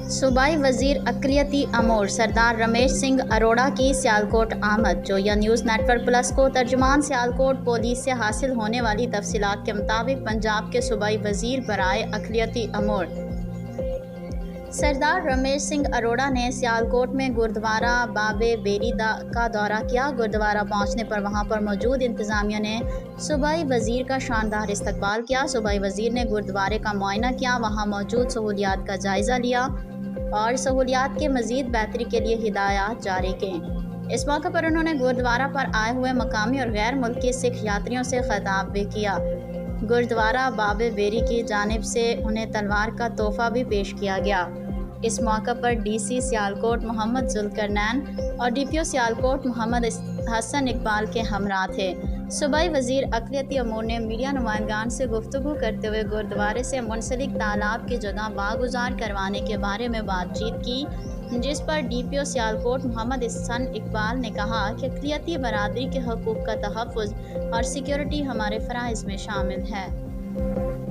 सूबाई वजीर अक़लियती अमूर सरदार रमेश सिंह अरोड़ा की सियालकोट आमद। जोया न्यूज़ नेटवर्क प्लस को तर्जुमान सियालकोट पुलिस से हासिल होने वाली तफसीलात के मुताबिक पंजाब के सूबाई वजीर बराए अक़लियती अमूर सरदार रमेश सिंह अरोड़ा ने सियालकोट में गुरुद्वारा बाबे बेरी का दौरा किया। गुरुद्वारा पहुंचने पर वहां पर मौजूद इंतजामिया ने सूबाई वजीर का शानदार इस्तकबाल किया। सूबाई वजीर ने गुरुद्वारे का मुआयना किया, वहां मौजूद सहूलियात का जायज़ा लिया और सहूलियात के मज़ीद बेहतरी के लिए हिदायत जारी की। इस मौके पर उन्होंने गुरुद्वारा पर आए हुए मकामी और गैर मुल्की सिख यात्रियों से खिताब भी किया। गुरुद्वारा बाबे बेरी की जानिब से उन्हें तलवार का तोहफा भी पेश किया गया। इस मौके पर डीसी सियालकोट मोहम्मद जुल्करनैन और डीपीओ सियालकोट मोहम्मद हसन इकबाल के हमरा थे। सूबाई वजीर अक़लियती अमूर ने मीडिया नुमाइंदान से गुफ्तगू करते हुए गुरुद्वारे से मुंसलिक तालाब की जगह बागुजार करवाने के बारे में बातचीत की, जिस पर डीपीओ सियालकोट मोहम्मद हसन इकबाल ने कहा कि अक़लियती बरादरी के हकूक़ का तहफ़्फ़ुज़ और सिक्योरिटी हमारे फ़राइज़ में शामिल है।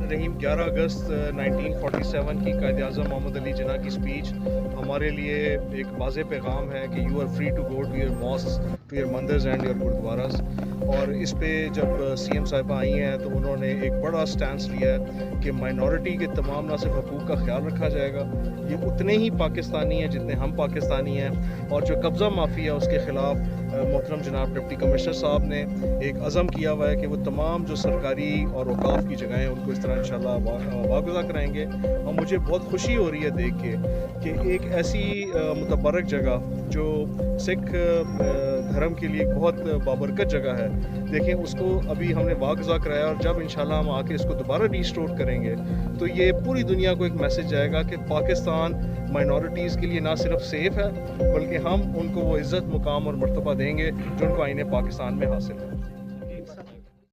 रहीम 11 अगस्त 1947 की कायद-ए-आज़म मोहम्मद अली जिन्ना की स्पीच हमारे लिए एक वाज़ेह पैगाम है कि you are free to go to your mosque, to your mandirs and your gurdwaras. और इस पे जब सीएम साहिबा आई हैं तो उन्होंने एक बड़ा स्टैंस लिया है कि माइनॉरिटी के तमाम ना सिर्फ हकूक़ का ख्याल रखा जाएगा, ये उतने ही पाकिस्तानी हैं जितने हम पाकिस्तानी हैं। और जो कब्ज़ा माफ़ी है उसके ख़िलाफ़ मोहतरम जनाब डिप्टी कमिश्नर साहब ने एक अज़म किया हुआ है कि वो तमाम जो सरकारी और औक़ाफ़ की जगहें उनको इस तरह इंशाअल्लाह वागुज़ा कराएंगे। और मुझे बहुत खुशी हो रही है देख के कि एक ऐसी मुतबरक जगह जो सिख धर्म के लिए बहुत बाबरकत जगह है, देखें उसको अभी हमने वागुज़ा कराया और जब इंशाअल्लाह हम आके इसको दोबारा रिस्टोर करेंगे तो ये पूरी दुनिया को एक मैसेज जाएगा कि पाकिस्तान माइनॉरिटीज़ के लिए ना सिर्फ सेफ़ है बल्कि हम उनको वो इज़्ज़त, मुकाम और मर्तबा देंगे जो उनको आईने पाकिस्तान में हासिल है।